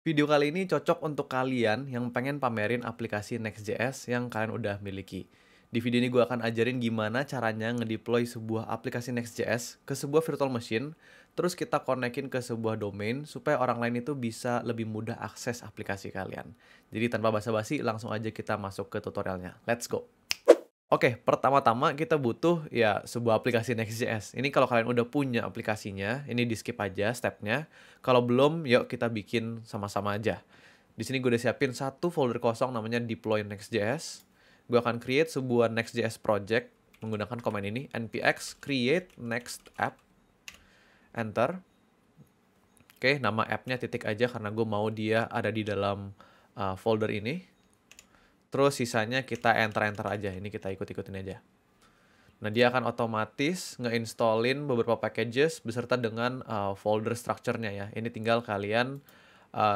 Video kali ini cocok untuk kalian yang pengen pamerin aplikasi Next.js yang kalian udah miliki. Di video ini gue akan ajarin gimana caranya ngedeploy sebuah aplikasi Next.js ke sebuah virtual machine, terus kita konekin ke sebuah domain supaya orang lain itu bisa lebih mudah akses aplikasi kalian. Jadi tanpa basa-basi, langsung aja kita masuk ke tutorialnya. Let's go! Oke, pertama-tama kita butuh ya sebuah aplikasi Next.js. Ini kalau kalian udah punya aplikasinya, ini di-skip aja stepnya. Kalau belum, yuk kita bikin sama-sama aja. Di sini gue udah siapin satu folder kosong namanya deploy Next.js. Gue akan create sebuah Next.js project menggunakan command ini, npx create next app, enter. Oke, nama app-nya titik aja karena gue mau dia ada di dalam folder ini. Terus sisanya kita enter-enter aja. Ini kita ikut-ikutin aja. Nah, dia akan otomatis nge-installin beberapa packages beserta dengan folder structure-nya ya. Ini tinggal kalian,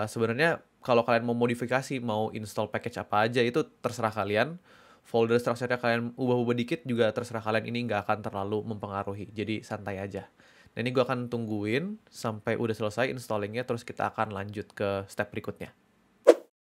sebenarnya kalau kalian mau modifikasi, mau install package apa aja, itu terserah kalian. Folder structure-nya kalian ubah-ubah dikit juga terserah kalian. Ini nggak akan terlalu mempengaruhi. Jadi santai aja. Nah, ini gue akan tungguin sampai udah selesai installingnya, terus kita akan lanjut ke step berikutnya.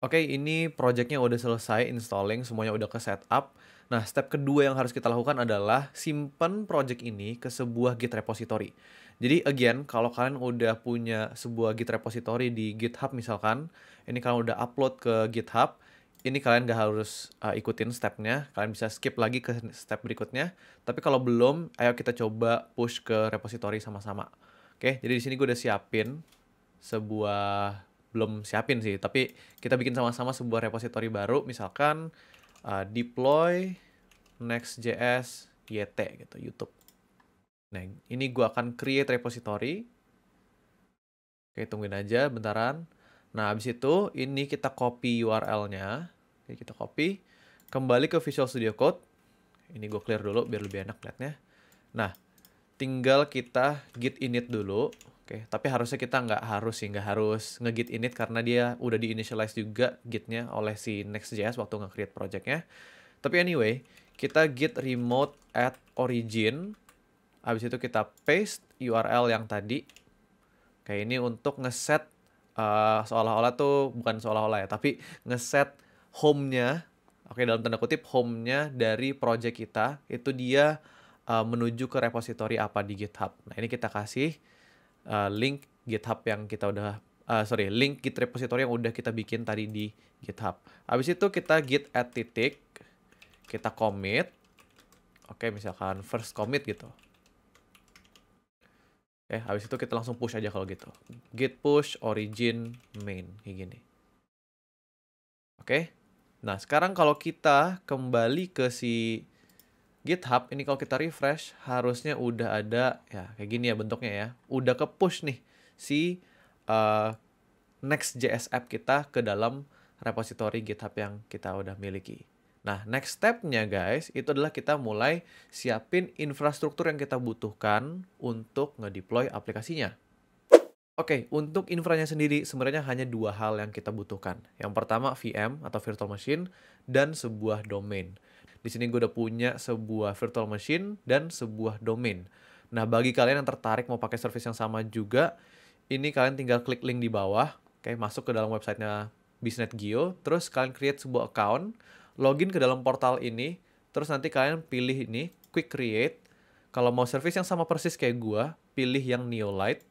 Oke, ini projectnya udah selesai installing, semuanya udah ke setup. Nah, step kedua yang harus kita lakukan adalah simpan project ini ke sebuah Git repository. Jadi, again, kalau kalian udah punya sebuah Git repository di GitHub misalkan, ini kalian udah upload ke GitHub, ini kalian nggak harus ikutin stepnya, kalian bisa skip lagi ke step berikutnya. Tapi kalau belum, ayo kita coba push ke repository sama-sama. Oke, jadi di sini gue udah siapin sebuah, belum siapin sih, tapi kita bikin sama-sama sebuah repository baru, misalkan deploy Next.js YT gitu, YouTube. Nah, ini gue akan create repository. Oke, tungguin aja bentaran. Nah, habis itu ini kita copy URL-nya. Oke, kita copy. Kembali ke Visual Studio Code. Ini gue clear dulu biar lebih enak liatnya. Nah, tinggal kita git init dulu. Oke, tapi harusnya kita nggak harus nge-git init karena dia udah di-initialize juga gitnya oleh si Next.js waktu nge-create projectnya. Tapi anyway, kita git remote at origin. Habis itu kita paste URL yang tadi. Kayak ini untuk ngeset, seolah-olah tuh, bukan seolah-olah ya, tapi ngeset home-nya, oke, dalam tanda kutip home-nya dari project kita, itu dia menuju ke repository apa di GitHub. Nah, ini kita kasih link GitHub yang kita udah, link Git repository yang udah kita bikin tadi di GitHub. Habis itu kita git add titik, kita commit, oke, misalkan first commit gitu. Oke, habis itu kita langsung push aja kalau gitu. Git push origin main, kayak gini. Oke, nah sekarang kalau kita kembali ke si GitHub, ini kalau kita refresh, harusnya udah ada, ya kayak gini ya bentuknya ya. Udah ke push nih si Next.js app kita ke dalam repository GitHub yang kita udah miliki. Nah, next step-nya guys, itu adalah kita mulai siapin infrastruktur yang kita butuhkan untuk ngedeploy aplikasinya. Oke, untuk infranya sendiri sebenarnya hanya dua hal yang kita butuhkan. Yang pertama VM atau virtual machine dan sebuah domain. Di sini gue udah punya sebuah virtual machine dan sebuah domain. Nah, bagi kalian yang tertarik mau pakai service yang sama juga, ini kalian tinggal klik link di bawah, oke, masuk ke dalam websitenya Biznet.geo, terus kalian create sebuah account, login ke dalam portal ini, terus nanti kalian pilih ini, quick create. Kalau mau service yang sama persis kayak gua, pilih yang Neolite.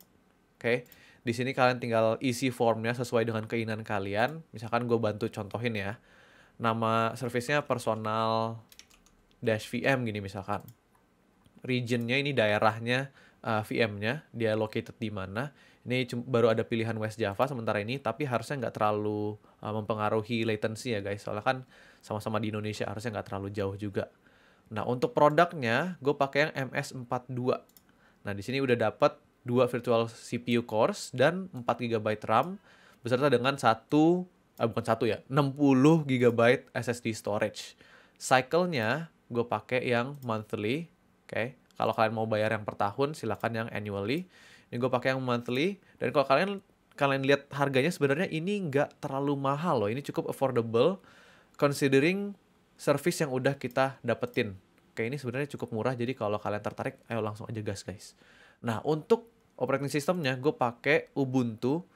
Oke, di sini kalian tinggal isi formnya sesuai dengan keinginan kalian. Misalkan gue bantu contohin ya. Nama servicenya personal dash VM gini misalkan. Regionnya ini daerahnya, VM-nya, dia located di mana. Ini baru ada pilihan West Java sementara ini, tapi harusnya nggak terlalu mempengaruhi latency ya guys. Soalnya kan sama-sama di Indonesia, harusnya nggak terlalu jauh juga. Nah, untuk produknya, gue pakai yang MS42. Nah, di sini udah dapat 2 virtual CPU cores dan 4 GB RAM beserta dengan bukan satu ya, 60 GB SSD storage. Cycle-nya gue pakai yang monthly, oke. Kalau kalian mau bayar yang per tahun, silakan yang annually. Ini gue pakai yang monthly, dan kalau kalian lihat harganya sebenarnya ini nggak terlalu mahal loh, ini cukup affordable considering service yang udah kita dapetin. Oke, ini sebenarnya cukup murah, jadi kalau kalian tertarik, ayo langsung aja gas guys. Nah, untuk operating systemnya gue pakai Ubuntu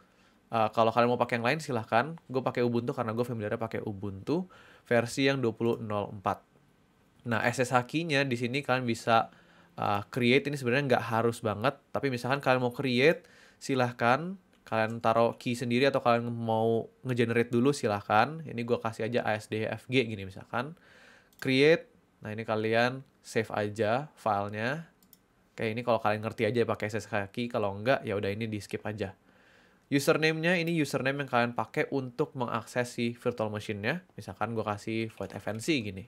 Kalau kalian mau pakai yang lain silahkan. Gue pakai Ubuntu karena gue familiar pakai Ubuntu versi yang 20.04. Nah, SSH key-nya di sini kalian bisa create. Ini sebenarnya nggak harus banget, tapi misalkan kalian mau create, silahkan kalian taruh key sendiri atau kalian mau ngegenerate dulu silahkan. Ini gue kasih aja ASDFG gini misalkan. Create. Nah, ini kalian save aja filenya. Kayak ini kalau kalian ngerti aja pakai SSH key, kalau enggak ya udah ini di skip aja. Username-nya ini username yang kalian pakai untuk mengakses si virtual machine-nya. Misalkan gue kasih void FNC gini.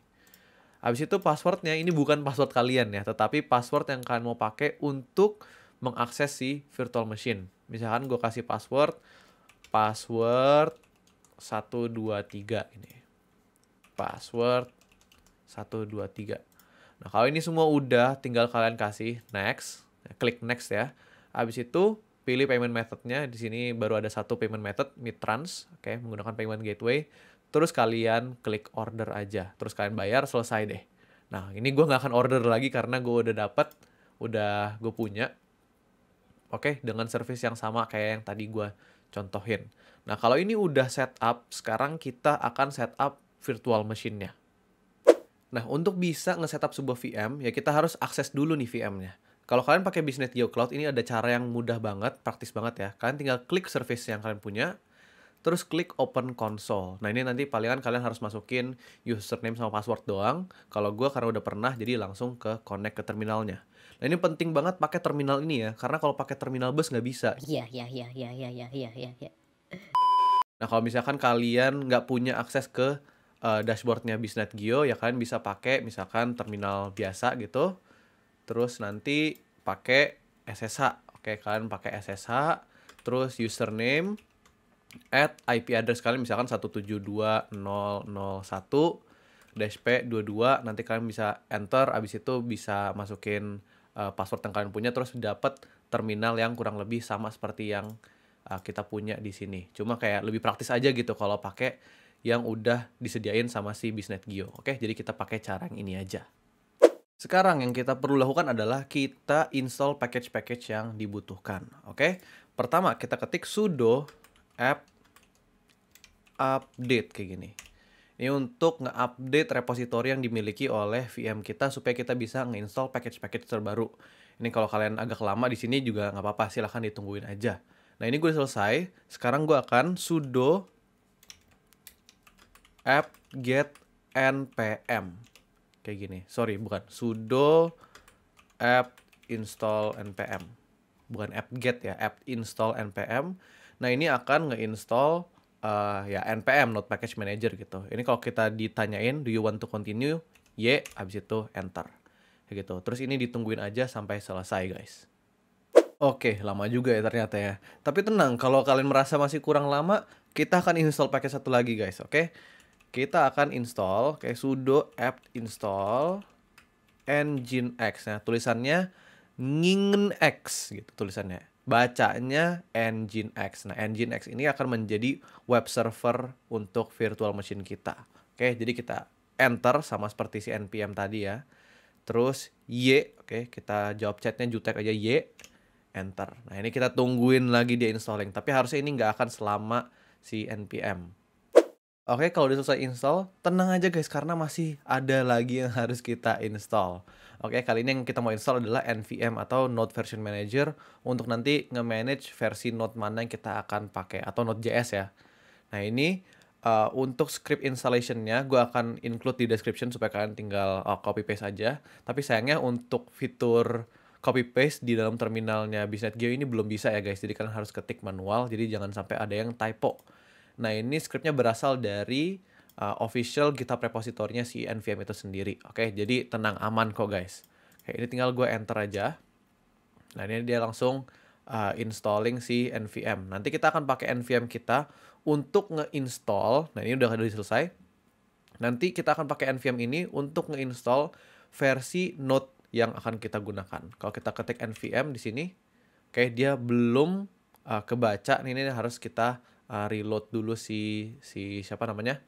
Habis itu passwordnya ini bukan password kalian ya, tetapi password yang kalian mau pakai untuk mengakses si virtual machine. Misalkan gue kasih password 123 ini. Password 123. Nah, kalau ini semua udah, tinggal kalian kasih next, klik next ya. Habis itu pilih payment methodnya. Di sini baru ada satu payment method, Midtrans, oke, menggunakan payment gateway. Terus kalian klik order aja, terus kalian bayar, selesai deh. Nah, ini gue nggak akan order lagi karena gue udah dapet, udah gue punya. Oke, dengan service yang sama kayak yang tadi gue contohin. Nah, kalau ini udah setup, sekarang kita akan setup virtual machine-nya. Nah, untuk bisa nge-setup sebuah VM, ya kita harus akses dulu nih VM-nya. Kalau kalian pakai Business Geo Cloud, ini ada cara yang mudah banget, praktis banget ya. Kalian tinggal klik service yang kalian punya, terus klik Open Console. Nah, ini nanti palingan kalian harus masukin username sama password doang. Kalau gue karena udah pernah, jadi langsung ke connect ke terminalnya. Nah, ini penting banget pakai terminal ini ya, karena kalau pakai terminal bus nggak bisa. Iya iya iya iya iya iya iya iya iya. Nah, kalau misalkan kalian nggak punya akses ke dashboardnya Bisnet Geo, ya kalian bisa pakai misalkan terminal biasa gitu. Terus nanti pakai SSH. Oke, kalian pakai SSH, terus username, add IP address kalian misalkan 172.001-P22, nanti kalian bisa enter, abis itu bisa masukin password yang kalian punya, terus dapat terminal yang kurang lebih sama seperti yang kita punya di sini. Cuma kayak lebih praktis aja gitu kalau pakai yang udah disediain sama si Bisnet Geo. Oke, jadi kita pakai cara yang ini aja. Sekarang yang kita perlu lakukan adalah kita install package-package yang dibutuhkan. Oke, pertama kita ketik sudo apt update kayak gini. Ini untuk nge-update repository yang dimiliki oleh VM kita supaya kita bisa nge-install package-package terbaru. Ini kalau kalian agak lama di sini juga nggak apa-apa, silahkan ditungguin aja. Nah, ini gue udah selesai. Sekarang gue akan sudo apt-get npm. Kayak gini. Sorry, bukan. Sudo apt install npm. Bukan apt-get ya, apt install npm. Nah, ini akan nge-install ya npm, Node Package Manager gitu. Ini kalau kita ditanyain, do you want to continue? Y, habis itu enter. Kayak gitu. Terus ini ditungguin aja sampai selesai, guys. Oke, lama juga ya ternyata ya. Tapi tenang, kalau kalian merasa masih kurang lama, kita akan install pakai satu lagi, guys. Oke, kita akan install kayak sudo apt install nginx. Nah, tulisannya nginx gitu tulisannya. Bacanya nginx. Nah, nginx ini akan menjadi web server untuk virtual machine kita. Oke, jadi kita enter sama seperti si npm tadi ya. Terus y, oke, kita jawab chatnya jutek aja y, enter. Nah, ini kita tungguin lagi dia installing. Tapi harusnya ini nggak akan selama si npm. Oke, kalau udah selesai install, tenang aja guys, karena masih ada lagi yang harus kita install. Oke, kali ini yang kita mau install adalah NVM atau Node Version Manager untuk nanti nge-manage versi Node mana yang kita akan pakai, atau Node.js ya. Nah, ini untuk script installation-nya gue akan include di description supaya kalian tinggal copy-paste aja. Tapi sayangnya untuk fitur copy-paste di dalam terminalnya Bisnet Geo ini belum bisa ya guys, jadi kalian harus ketik manual, jadi jangan sampai ada yang typo. Nah, ini scriptnya berasal dari official GitHub repository-nya si NVM itu sendiri. Oke, jadi tenang, aman kok guys. Oke, ini tinggal gue enter aja. Nah, ini dia langsung installing si NVM. Nanti kita akan pakai NVM kita untuk nge-install. Nah, ini udah selesai. Nanti kita akan pakai NVM ini untuk nge-install versi Node yang akan kita gunakan. Kalau kita ketik NVM di sini, oke, dia belum kebaca. Ini harus kita reload dulu si siapa namanya,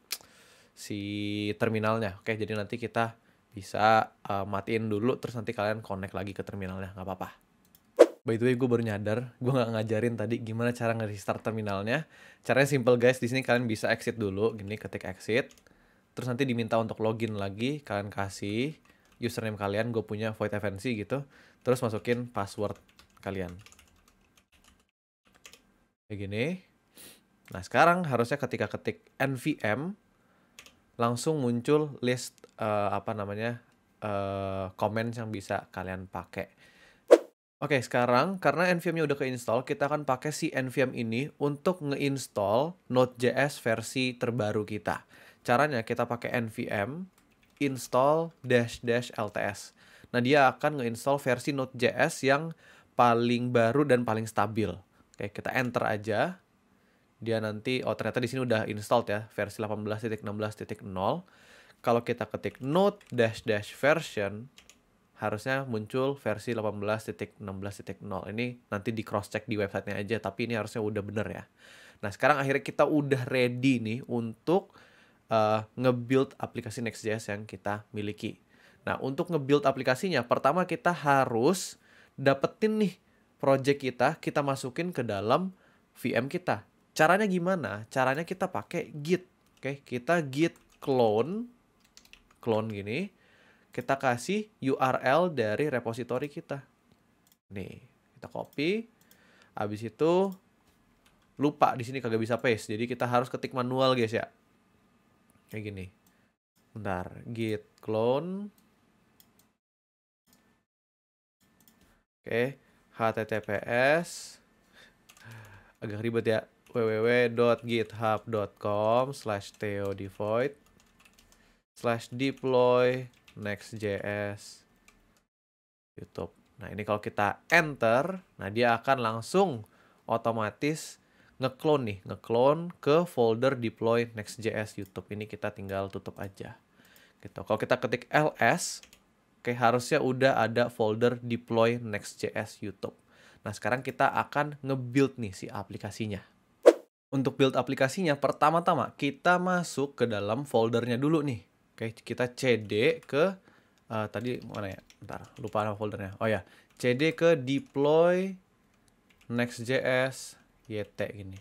si terminalnya. Oke, jadi nanti kita bisa matiin dulu, terus nanti kalian connect lagi ke terminalnya, nggak apa-apa. By the way, gue baru nyadar, gue nggak ngajarin tadi gimana cara nge-restart terminalnya. Caranya simple guys, di sini kalian bisa exit dulu, gini ketik exit. Terus nanti diminta untuk login lagi, kalian kasih username kalian, gue punya Void FNC gitu. Terus masukin password kalian. Kayak gini. Nah sekarang harusnya ketika ketik nvm, langsung muncul list comments yang bisa kalian pakai. Oke, sekarang karena nvm-nya udah keinstall, kita akan pakai si nvm ini untuk ngeinstall Node.js versi terbaru kita. Caranya kita pakai nvm install --lts. Nah, dia akan ngeinstall versi Node.js yang paling baru dan paling stabil. Oke, kita enter aja. Dia nanti, oh ternyata di sini udah installed ya, versi 18.16.0. Kalau kita ketik node-version, harusnya muncul versi 18.16.0. Ini nanti di cross check di websitenya aja, tapi ini harusnya udah bener ya. Nah sekarang akhirnya kita udah ready nih untuk nge-build aplikasi Next.js yang kita miliki. Nah untuk nge-build aplikasinya, pertama kita harus dapetin nih project kita masukin ke dalam VM kita. Caranya gimana? Caranya kita pakai git. Oke, kita git clone gini. Kita kasih URL dari repository kita. Nih, kita copy. Habis itu lupa di sini kagak bisa paste. Jadi kita harus ketik manual, guys ya. Kayak gini. Bentar, git clone. Oke, https agak ribet ya. www.github.com/theodevoid/deploy Next.js YouTube. Nah ini kalau kita enter, nah dia akan langsung otomatis nge-clone ke folder deploy Next.js YouTube. Ini kita tinggal tutup aja. Gitu. Kalau kita ketik ls, oke harusnya udah ada folder deploy Next.js YouTube. Nah sekarang kita akan nge-build nih si aplikasinya. Untuk build aplikasinya, pertama-tama kita masuk ke dalam foldernya dulu nih. Oke, kita cd ke tadi mana ya? Bentar, lupa nama foldernya. Oh ya, cd ke deploy Next.js yt gini.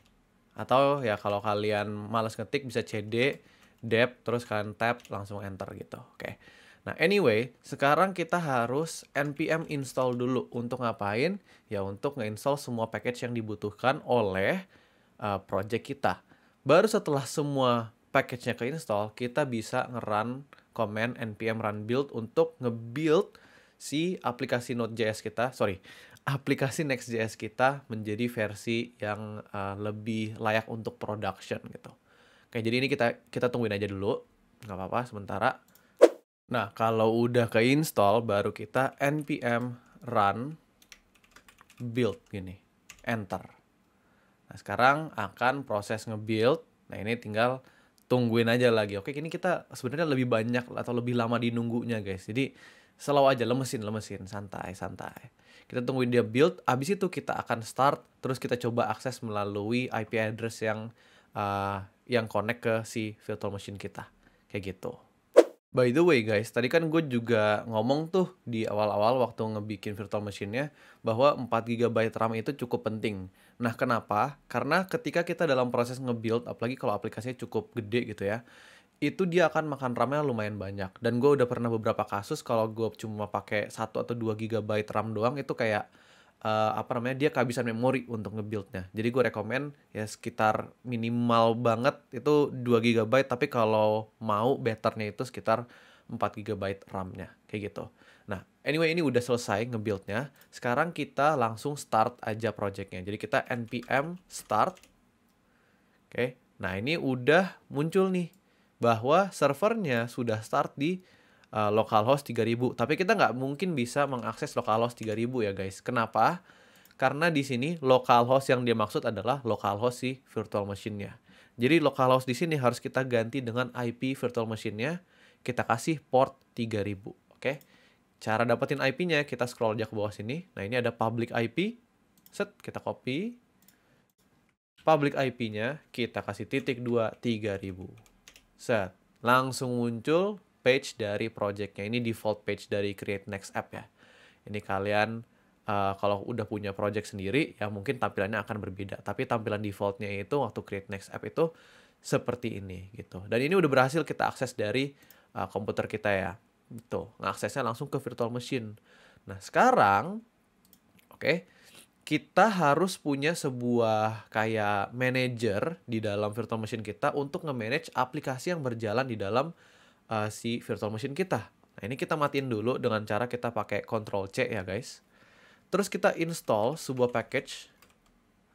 Atau ya kalau kalian malas ngetik bisa cd dep terus kalian tab langsung enter gitu. Oke. Nah, anyway, sekarang kita harus npm install dulu. Untuk ngapain? Ya untuk nge-install semua package yang dibutuhkan oleh project kita. Baru setelah semua package-nya ke-install, kita bisa nge-run command npm run build untuk nge-build si aplikasi Node.js kita, aplikasi Next.js kita menjadi versi yang lebih layak untuk production gitu. Oke, jadi ini kita tungguin aja dulu, nggak apa-apa sementara. Nah, kalau udah ke-install, baru kita npm run build gini, enter. Nah, sekarang akan proses nge-build. Nah, ini tinggal tungguin aja lagi. Oke, ini kita sebenarnya lebih banyak atau lebih lama di nunggunya, guys. Jadi, slow aja, lemesin, santai. Kita tungguin dia build, abis itu kita akan start, terus kita coba akses melalui IP address yang connect ke si virtual machine kita. Kayak gitu. By the way guys, tadi kan gue juga ngomong tuh di awal-awal waktu ngebikin virtual machine-nya bahwa 4 GB RAM itu cukup penting. Nah kenapa? Karena ketika kita dalam proses nge-build, apalagi kalau aplikasinya cukup gede gitu ya, itu dia akan makan RAM-nya lumayan banyak. Dan gue udah pernah beberapa kasus kalau gue cuma pakai 1 atau 2 GB RAM doang itu kayak dia kehabisan memori untuk nge-build-nya. Jadi gue rekomen ya sekitar minimal banget itu 2 GB, tapi kalau mau betternya itu sekitar 4 GB RAM-nya, kayak gitu. Nah, anyway ini udah selesai nge-build-nya. Sekarang kita langsung start aja project-nya. Jadi kita npm start. Oke, nah ini udah muncul nih bahwa servernya sudah start di localhost 3000. Tapi kita nggak mungkin bisa mengakses localhost 3000 ya guys. Kenapa? Karena di sini localhost yang dia maksud adalah localhost si virtual machine-nya. Jadi localhost di sini harus kita ganti dengan IP virtual machine-nya. Kita kasih port 3000. Oke. Cara dapetin IP-nya kita scroll aja ke bawah sini. Nah ini ada public IP. Set, kita copy. Public IP-nya kita kasih ×2 3000. Set, langsung muncul page dari projectnya. Ini default page dari Create Next App ya. Ini kalian kalau udah punya project sendiri, ya mungkin tampilannya akan berbeda. Tapi tampilan defaultnya itu waktu create next app itu seperti ini gitu. Dan ini udah berhasil kita akses dari komputer kita ya. Tuh, ngaksesnya langsung ke virtual machine. Nah, sekarang, oke, kita harus punya sebuah kayak manager di dalam virtual machine kita untuk nge-manage aplikasi yang berjalan di dalam si virtual machine kita. Nah, ini kita matiin dulu dengan cara kita pakai Ctrl C ya, guys. Terus kita install sebuah package,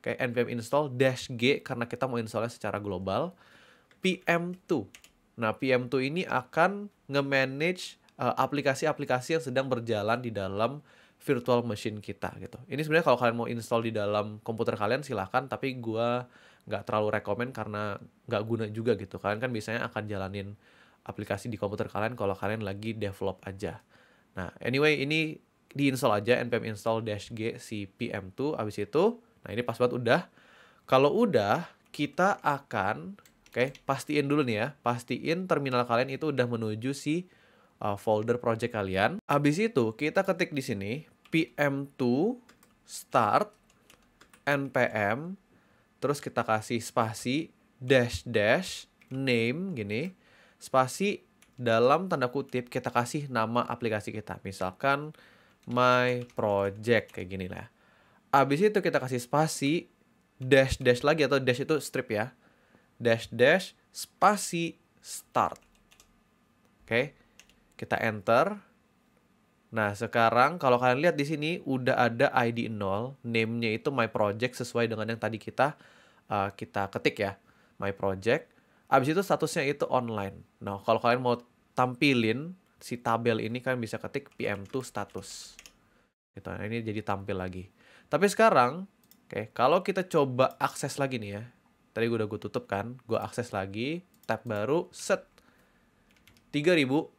oke, npm install -g karena kita mau installnya secara global, pm2. Nah, pm2 ini akan nge-manage aplikasi-aplikasi yang sedang berjalan di dalam virtual machine kita gitu. Ini sebenarnya kalau kalian mau install di dalam komputer kalian silahkan, tapi gua nggak terlalu rekomen karena nggak guna juga gitu. Kalian kan biasanya akan jalanin aplikasi di komputer kalian kalau kalian lagi develop aja. Nah, anyway, ini diinstal aja npm install -g si pm2. Abis itu, nah ini pas banget udah. Kalau udah, kita akan, oke, pastiin dulu nih ya, pastiin terminal kalian itu udah menuju si folder project kalian. Abis itu kita ketik di sini pm2 start npm, terus kita kasih spasi dash name gini, spasi dalam tanda kutip kita kasih nama aplikasi kita, misalkan my project kayak gini lah. Abis itu kita kasih spasi dash lagi, atau dash itu strip ya, dash spasi start. Oke. Kita enter. Nah, sekarang kalau kalian lihat di sini udah ada ID 0, name-nya itu my project sesuai dengan yang tadi kita ketik ya, my project. Abis itu statusnya itu online. Nah, kalau kalian mau tampilin si tabel ini, kalian bisa ketik pm2 status. Gitu. Nah, ini jadi tampil lagi. Tapi sekarang, oke, kalau kita coba akses lagi nih ya. Tadi gue tutup kan, gue akses lagi, tab baru, set 3000.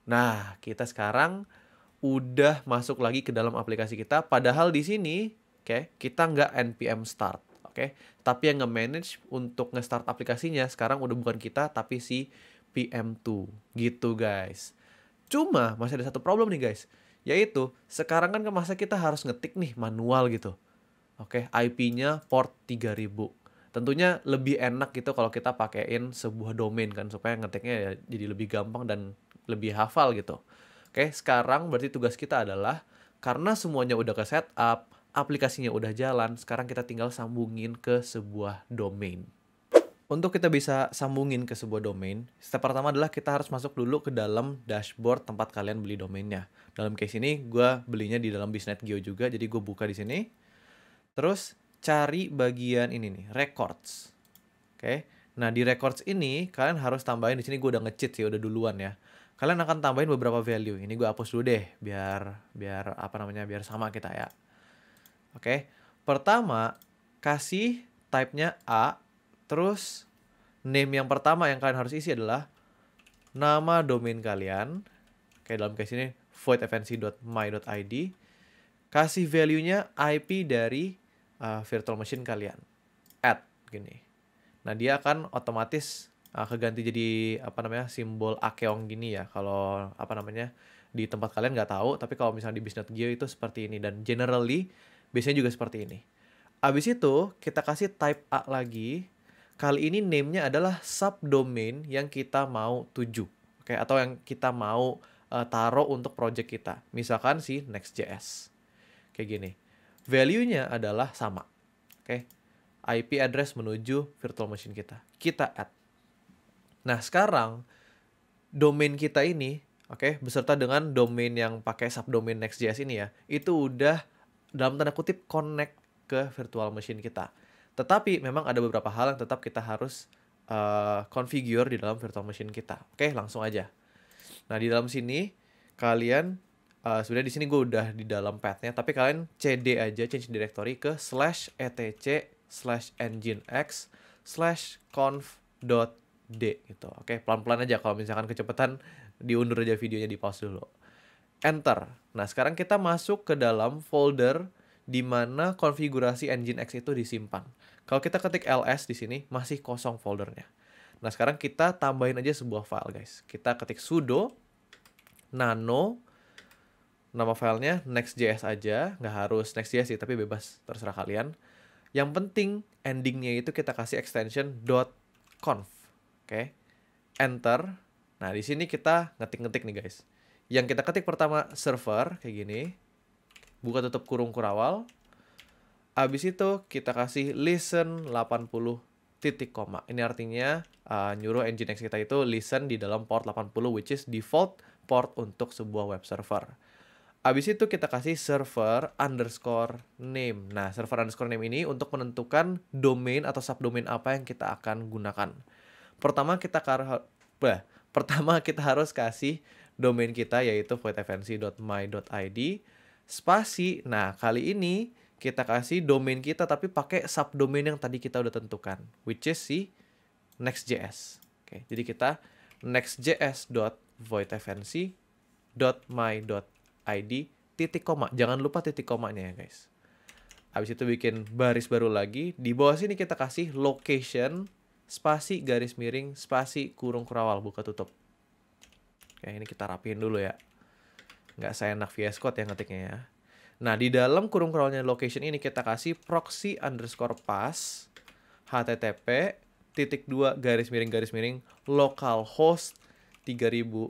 Nah, kita sekarang udah masuk lagi ke dalam aplikasi kita. Padahal di sini, oke, kita nggak npm start, oke. Tapi yang nge-manage untuk nge-start aplikasinya sekarang udah bukan kita, tapi si pm2, gitu guys. Cuma masih ada satu problem nih guys, yaitu sekarang kan masa kita harus ngetik nih manual gitu, oke, IP-nya port 3000. Tentunya lebih enak gitu kalau kita pakein sebuah domain kan, supaya ngetiknya ya jadi lebih gampang dan lebih hafal gitu. Oke, sekarang berarti tugas kita adalah, karena semuanya udah ke setup, aplikasinya udah jalan, sekarang kita tinggal sambungin ke sebuah domain. Untuk kita bisa sambungin ke sebuah domain, step pertama adalah kita harus masuk dulu ke dalam dashboard tempat kalian beli domainnya. Dalam case ini, gue belinya di dalam Bisnet.geo juga, jadi gue buka di sini. Terus cari bagian ini nih, records. Oke. Nah, di records ini kalian harus tambahin, di sini gue udah nge-cheat sih, udah duluan ya. Kalian akan tambahin beberapa value. Ini gue hapus dulu deh, biar apa namanya, biar sama kita ya. Oke. Pertama, kasih type-nya A, terus name yang pertama yang kalian harus isi adalah nama domain kalian. Oke, dalam case ini voidfnc.my.id. Kasih value-nya IP dari virtual machine kalian. Add gini. Nah, dia akan otomatis keganti jadi apa namanya, simbol akeong gini ya. Kalau apa namanya di tempat kalian nggak tahu, tapi kalau misalnya di Bisnet.geo itu seperti ini, dan generally biasanya juga seperti ini. Abis itu kita kasih type A lagi. Kali ini name-nya adalah subdomain yang kita mau tuju, oke, atau yang kita mau taruh untuk project kita. Misalkan si Next.js. Kayak gini. Value-nya adalah sama. Oke. IP address menuju virtual machine kita. Kita add. Nah, sekarang domain kita ini, oke, beserta dengan domain yang pakai subdomain Next.js ini ya, itu udah dalam tanda kutip connect ke virtual machine kita. Tetapi memang ada beberapa hal yang tetap kita harus configure di dalam virtual machine kita. Oke, langsung aja. Nah, di dalam sini kalian sebenarnya di sini gue udah di dalam path-nya, tapi kalian cd aja, change directory ke /etc/nginx/conf.d gitu. Oke, pelan-pelan aja, kalau misalkan kecepatan diundur aja videonya, di pause dulu. Enter. Nah, sekarang kita masuk ke dalam folder di mana konfigurasi Nginx itu disimpan. Kalau kita ketik ls di sini masih kosong foldernya. Nah, sekarang kita tambahin aja sebuah file, guys. Kita ketik sudo nano Nama filenya Next.js aja, nggak harus Next.js sih, tapi bebas, terserah kalian. Yang penting endingnya itu kita kasih extension .conf. Oke. Enter. Nah, di sini kita ngetik-ngetik nih guys. Yang kita ketik pertama server kayak gini. Buka tutup kurung kurawal. Abis itu kita kasih listen 80 titik koma. Ini artinya nyuruh Nginx kita itu listen di dalam port 80 which is default port untuk sebuah web server. Abis itu kita kasih server underscore name. Nah, server underscore name ini untuk menentukan domain atau subdomain apa yang kita akan gunakan. Pertama kita harus kasih domain kita yaitu voidfnc.my.id spasi. Nah, kali ini kita kasih domain kita tapi pakai subdomain yang tadi kita udah tentukan, which is si Next.js. Oke, jadi kita next.js.voidfnc.my.id titik koma. Jangan lupa titik komanya ya guys. Habis itu bikin baris baru lagi. Di bawah sini kita kasih location spasi garis miring spasi kurung kurawal buka tutup. Oke, ini kita rapiin dulu ya. Nggak seenak VS Code ya ngetiknya ya. Nah, di dalam kurung kurawalnya location ini kita kasih proxy underscore pass http /2 garis miring localhost 3000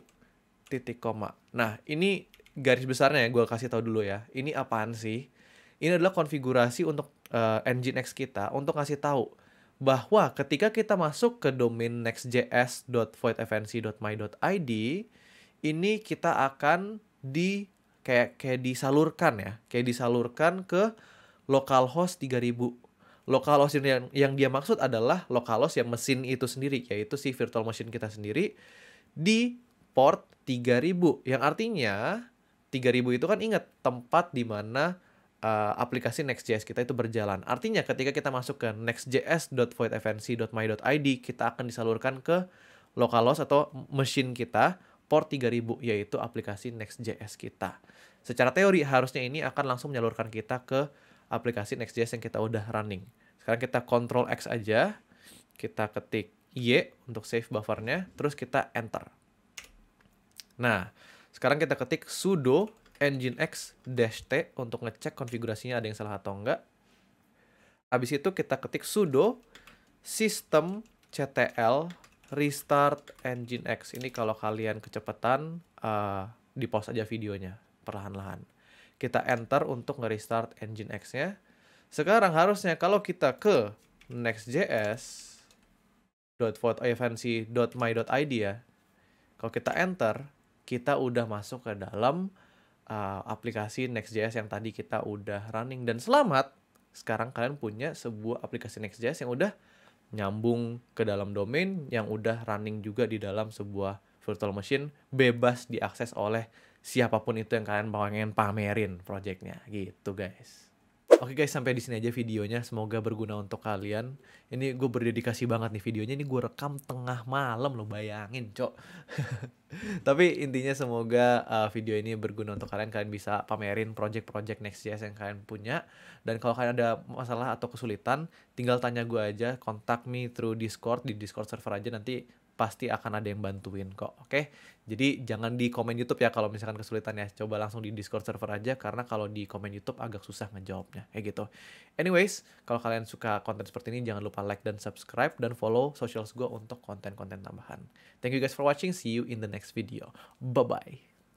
titik koma. Nah, ini garis besarnya ya gue kasih tahu dulu ya. Ini apaan sih? Ini adalah konfigurasi untuk Nginx kita untuk ngasih tahu bahwa ketika kita masuk ke domain nextjs.voidfnc.my.id ini kita akan kayak disalurkan ke localhost 3000. Localhost yang dia maksud adalah localhost yang mesin itu sendiri, yaitu si virtual machine kita sendiri di port 3000. Yang artinya 3000 itu kan ingat tempat di mana aplikasi Next.js kita itu berjalan. Artinya ketika kita masuk ke nextjs.voidfnc.my.id kita akan disalurkan ke localhost atau mesin kita port 3000 yaitu aplikasi Next.js kita. Secara teori harusnya ini akan langsung menyalurkan kita ke aplikasi Next.js yang kita udah running. Sekarang kita Ctrl X aja, kita ketik Y untuk save buffernya, terus kita enter. Nah, sekarang kita ketik sudo nginx-t untuk ngecek konfigurasinya ada yang salah atau enggak. Habis itu kita ketik sudo systemctl restart nginx. Ini kalau kalian kecepatan, di pause aja videonya perlahan-lahan. Kita enter untuk nge-restart Nginx-nya. Sekarang harusnya kalau kita ke nextjs.voidfnc.my.id ya, kalau kita enter, kita udah masuk ke dalam aplikasi Next.js yang tadi kita udah running. Dan selamat, sekarang kalian punya sebuah aplikasi Next.js yang udah nyambung ke dalam domain, yang udah running juga di dalam sebuah virtual machine, bebas diakses oleh siapapun itu yang kalian pengen pamerin projectnya gitu guys. Oke guys, sampai di sini aja videonya. Semoga berguna untuk kalian. Ini gue berdedikasi banget nih videonya. Ini gue rekam tengah malam loh, bayangin cok. Tapi intinya semoga video ini berguna untuk kalian. Kalian bisa pamerin project-project Next.js yang kalian punya. Dan kalau kalian ada masalah atau kesulitan, tinggal tanya gue aja. Contact me through Discord. Di Discord server aja, nanti pasti akan ada yang bantuin kok. Oke? Jadi jangan di komen YouTube ya kalau misalkan kesulitan ya. Coba langsung di Discord server aja, karena kalau di komen YouTube agak susah ngejawabnya. Kayak gitu. Anyways, kalau kalian suka konten seperti ini, jangan lupa like dan subscribe dan follow socials gue untuk konten-konten tambahan. Thank you guys for watching. See you in the next video. Bye-bye.